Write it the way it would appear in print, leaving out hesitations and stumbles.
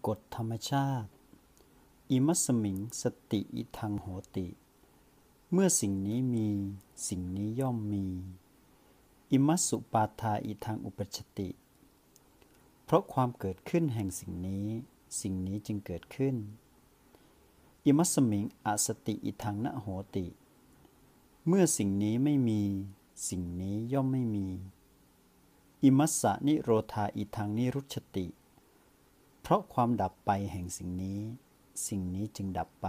กฎธรรมชาติอิมัสมิงสติอิทังโหติเมื่อสิ่งนี้มีสิ่งนี้ย่อมมีอิมัสสุปาทาอิทังอุปชฌติเพราะความเกิดขึ้นแห่งสิ่งนี้สิ่งนี้จึงเกิดขึ้นอิมัสมิงอสติอิทังนะโหติเมื่อสิ่งนี้ไม่มีสิ่งนี้ย่อมไม่มีอิมัสสะนิโรธาอิทังนิรุชฌติเพราะความดับไปแห่งสิ่งนี้สิ่งนี้จึงดับไป